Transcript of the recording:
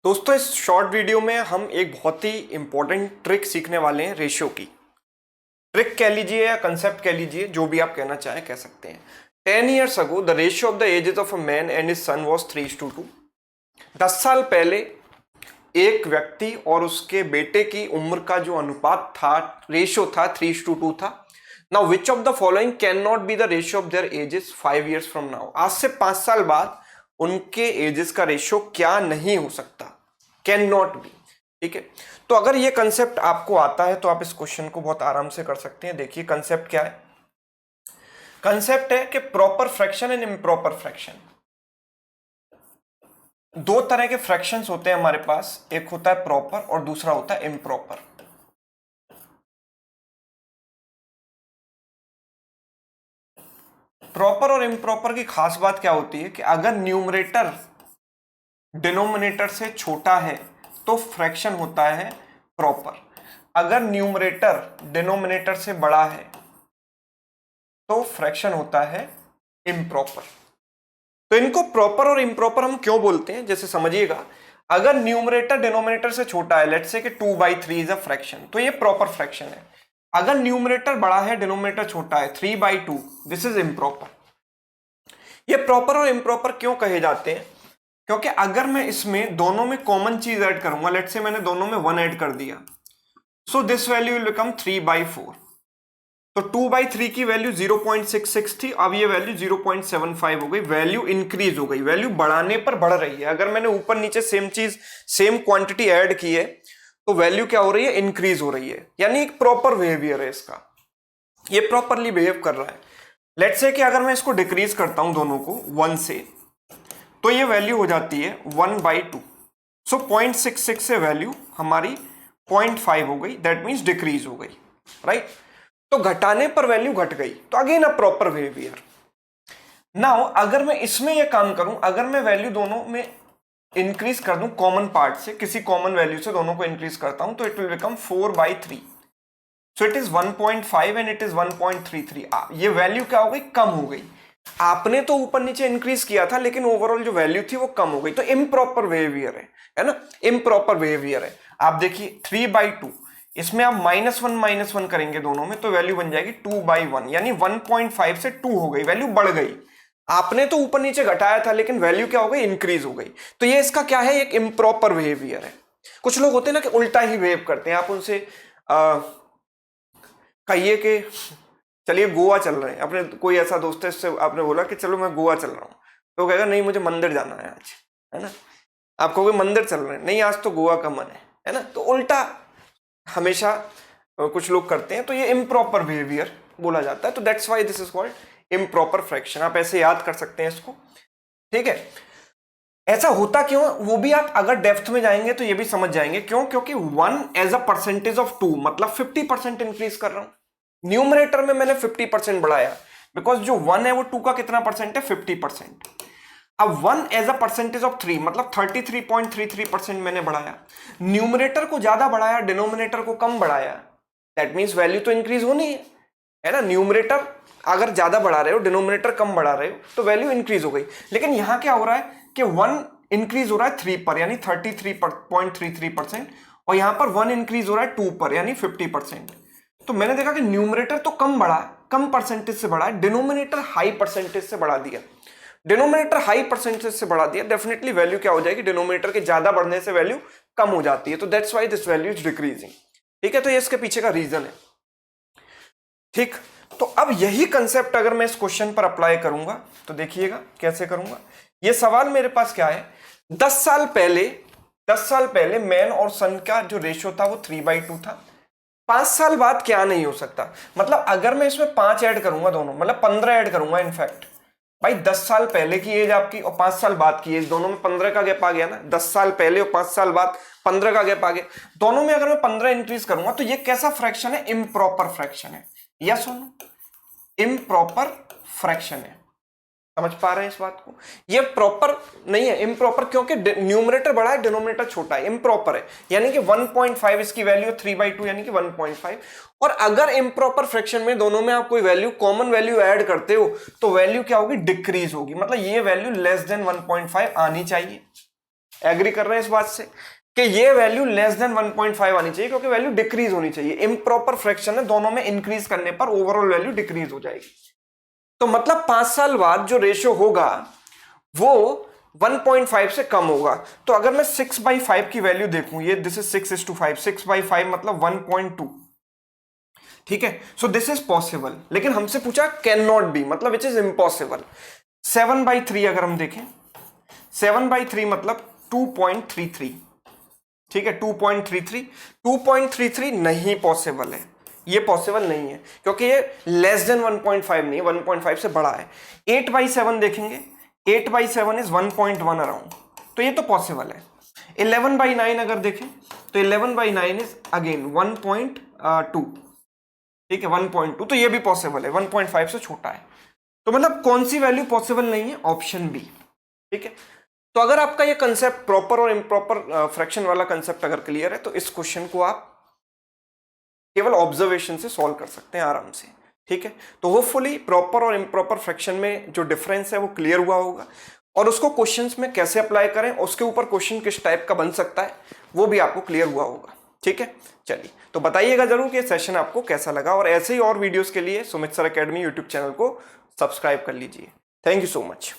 दोस्तों इस short video में हम एक बहुत ही इंपॉर्टेंट ट्रिक सीखने वाले हैं रेशियो की। ट्रिक कह लीजिए या कंसेप्ट कह लीजिए, जो भी आप कहना चाहें कह सकते हैं। 10 years ago the ratio of the ages of a man and his son was 3:2। 10 साल पहले एक व्यक्ति और उसके बेटे की उम्र का जो अनुपात था, रेशियो था, 3:2 था। Now which of the following can not be the ratio of their edges 5 years from now. आज से 5 साल बाद उनके एजेस का रेशियो क्या नहीं हो सकता, कैन नॉट बी। ठीक है, तो अगर ये कंसेप्ट आपको आता है तो आप इस क्वेश्चन को बहुत आराम से कर सकते हैं। देखिए कंसेप्ट क्या है। कंसेप्ट है कि proper fraction and improper fraction, दो तरह के फ्रैक्शंस होते हैं हमारे पास। एक होता है प्रॉपर और दूसरा होता है इम्प्रॉपर। प्रॉपर और इम्प्रॉपर की खास बात क्या होती है कि अगर न्यूमरेटर डिनोमिनेटर से छोटा है तो फ्रैक्शन होता है प्रॉपर। अगर न्यूमरेटर डिनोमिनेटर से बड़ा है तो फ्रैक्शन होता है इम्प्रॉपर। तो इनको प्रॉपर और इम्प्रॉपर हम क्यों बोलते हैं, जैसे समझिएगा। अगर न्यूमरेटर डिनोमिनेटर से छोटा है, लेट्स से कि 2/3 इज अ फ्रैक्शन, तो ये प्रॉपर फ्रैक्शन है। अगर न्यूमरेटर बड़ा है डिनोमिनेटर छोटा है, 3/2, दिस इज इम्प्रॉपर। ये प्रॉपर और इम्प्रॉपर क्यों कहे जाते हैं? क्योंकि अगर मैं इसमें दोनों में कॉमन चीज ऐड करूंगा, लेट्स से मैंने दोनों में 1 ऐड कर दिया, so this value will become 3/4। तो 2/3 की वैल्यू 0.66 थी, अब ये वैल्यू 0.75 हो गई। वैल्यू इंक्रीज हो गई, वैल्यू बढ़ाने पर बढ़ रही है। अगर मैंने ऊपर नीचे सेम चीज, सेम क्वांटिटी ऐड की है तो वैल्यू क्या हो रही है, इंक्रीज हो रही है। यानी एक प्रॉपर बिहेवियर है इसका, ये प्रॉपरली बिहेव कर रहा है। लेट्स से कि अगर मैं इसको डिक्रीज करता हूं दोनों को 1 से, तो ये वैल्यू हो जाती है 1/2। सो 0.66 से वैल्यू हमारी 0.5 हो गई, दैट मीन्स डिक्रीज हो गई, राइट। तो घटाने पर वैल्यू घट गई, तो again a proper behaviour. Now अगर मैं इसमें यह काम करूं, अगर मैं वैल्यू दोनों में इंक्रीज कर दूं कॉमन पार्ट से, किसी कॉमन वैल्यू से दोनों को इंक्रीज करता हूं, तो it will become 4/3। So it is 1.5 and it is 1.33। ये वैल्यू क्या हो गई, कम हो गई। आपने तो ऊपर नीचे इंक्रीज किया था लेकिन ओवरऑल जो वैल्यू थी वो कम हो गई। तो इम्प्रॉपर बिहेवियर है ना, इम्प्रॉपर बिहेवियर है। आप देखिए 3/2, इसमें आप -1 करेंगे दोनों में, तो वैल्यू बन जाएगी 2/1, यानी 1.5 से 2 हो गई, वैल्यू बढ़ गई। आपने तो ऊपर नीचे घटाया था लेकिन वैल्यू क्या हो गई, इंक्रीज हो गई। तो ये इसका क्या है, एक इम्प्रॉपर बिहेवियर है। कुछ लोग होते हैं ना कि उल्टा ही बिहेव करते हैं। आप उनसे कहिए कि चलिए गोवा चल रहे हैं, अपने कोई ऐसा दोस्त है, इससे आपने बोला कि चलो मैं गोवा चल रहा हूँ, तो कहेगा नहीं मुझे मंदिर जाना है आज, है ना। आप कहोगे मंदिर चल रहे हैं, नहीं आज तो गोवा का मन है ना। तो उल्टा हमेशा कुछ लोग करते हैं, तो ये इम्प्रॉपर बिहेवियर बोला जाता है। तो that's why this is called improper fraction. आप ऐसे याद कर सकते हैं इसको, ठीक है। ऐसा होता क्यों, वो भी आप अगर डेप्थ में जाएंगे तो ये भी समझ जाएंगे क्यों। क्योंकि 1 एज अ परसेंटेज ऑफ 2, मतलब 50% इंक्रीज कर रहा हूं। न्यूमरेटर में मैंने 50% बढ़ाया, बिकॉज जो 1 है वो 2 का कितना परसेंट है, 50%। अब 1 एज अ परसेंटेज ऑफ 3, मतलब 33.33% मैंने बढ़ाया। न्यूमरेटर को ज्यादा बढ़ाया, डिनोमिनेटर को कम बढ़ाया, दैट मीन्स वैल्यू तो इंक्रीज होनी है ना। न्यूमरेटर अगर ज्यादा बढ़ा रहे हो, डिनोमिनेटर कम बढ़ा रहे हो, तो वैल्यू इंक्रीज हो गई। लेकिन यहां क्या हो रहा है कि 1 इंक्रीज हो रहा है 3 पर, यानी 33.33%, और यहां पर 1 इंक्रीज हो रहा है 2 पर, यानी 50%। तो मैंने देखा कि न्यूमरेटर तो कम बढ़ा, कम परसेंटेज से बढ़ा है, डिनोमिनेटर हाई परसेंटेज से बढ़ा दिया। डिनोमिनेटर हाई परसेंटेज से बढ़ा दिया, डेफिनेटली वैल्यू क्या हो जाएगी, डिनोमिनेटर के ज्यादा बढ़ने से वैल्यू कम हो जाती है। तो that's why this value is decreasing, ठीक है। तो ये इसके पीछे का रीजन है, ठीक। तो अब यही कंसेप्ट अगर मैं इस क्वेश्चन पर अप्लाई करूंगा तो देखिएगा कैसे करूंगा। ये सवाल मेरे पास क्या है, 10 साल पहले मैन और सन का जो रेशियो था वो 3/2 था। 5 साल बाद क्या नहीं हो सकता, मतलब अगर मैं इसमें 5 ऐड करूंगा दोनों, मतलब 15 ऐड करूंगा। इनफैक्ट भाई 10 साल पहले की एज आपकी और 5 साल बाद की एज, दोनों में 15 का गैप आ गया ना। 10 साल पहले और 5 साल बाद 15 का गैप आ गया। दोनों में अगर मैं 15 इंक्रीज करूंगा तो ये कैसा फ्रैक्शन है, इम्प्रॉपर फ्रैक्शन है। यस और नो, इम्प्रॉपर फ्रैक्शन है। समझ पा रहे हैं इस बात को? ये प्रॉपर नहीं है, इम्प्रॉपर, क्योंकि न्यूमरेटर बड़ा है, डिनोमिनेटर छोटा है, इम्प्रॉपर है। यानी कि 1.5 इसकी वैल्यू, 3/2 यानी कि 1.5। और अगर इम्प्रॉपर फ्रैक्शन में दोनों में आप कोई वैल्यू, कॉमन वैल्यू ऐड करते हो, तो वैल्यू क्या होगी, डिक्रीज होगी। मतलब ये वैल्यू लेस देन 1.5 आनी चाहिए। एग्री कर रहे हैं इस बात से कि ये वैल्यू लेस देन 1.5 आनी चाहिए, क्योंकि वैल्यू डिक्रीज होनी चाहिए। इम्प्रॉपर फ्रैक्शन है, दोनों में इंक्रीज करने पर ओवरऑल वैल्यू डिक्रीज हो जाएगी। तो मतलब 5 साल बाद जो रेशियो होगा वो 1.5 से कम होगा। तो अगर मैं 6/5 की वैल्यू देखूं, ये दिस इज 6:5, 6/5 मतलब 1.2, ठीक है। सो दिस इज पॉसिबल, लेकिन हमसे पूछा कैन नॉट बी, मतलब विच इज इम्पॉसिबल। 7/3 अगर हम देखें, 7/3 मतलब 2.33, ठीक है, 2.33 नहीं पॉसिबल है, ये पॉसिबल नहीं है, क्योंकि ये लेस देन 1.5 नहीं, 1.5 से बड़ा है। 8/7 देखेंगे, 8/7 इज 1.1 अराउंड, तो ये तो पॉसिबल है। 11/9 अगर देखें तो 11/9 इज अगेन 1.2, ठीक है, 1.2, तो ये भी पॉसिबल है, 1.5 से छोटा है। तो मतलब कौन सी वैल्यू पॉसिबल नहीं है? ऑप्शन बी, ठीक है। तो अगर आपका ये कंसेप्ट प्रॉपर और इम्प्रॉपर फ्रैक्शन वाला कंसेप्ट अगर क्लियर है, तो इस क्वेश्चन को आप केवल ऑब्जर्वेशन से सॉल्व कर सकते हैं आराम से, ठीक है। तो होपफुली प्रॉपर और इम्प्रॉपर फ्रैक्शन में जो डिफरेंस है वो क्लियर हुआ होगा, और उसको क्वेश्चंस में कैसे अप्लाई करें, उसके ऊपर क्वेश्चन किस टाइप का बन सकता है वो भी आपको क्लियर हुआ होगा, ठीक है। चलिए, तो बताइएगा जरूर कि सेशन आपको कैसा लगा, और ऐसे ही और वीडियोस के लिए Sumit sir academy YouTube channel को सब्सक्राइब कर लीजिए। Thank you so much.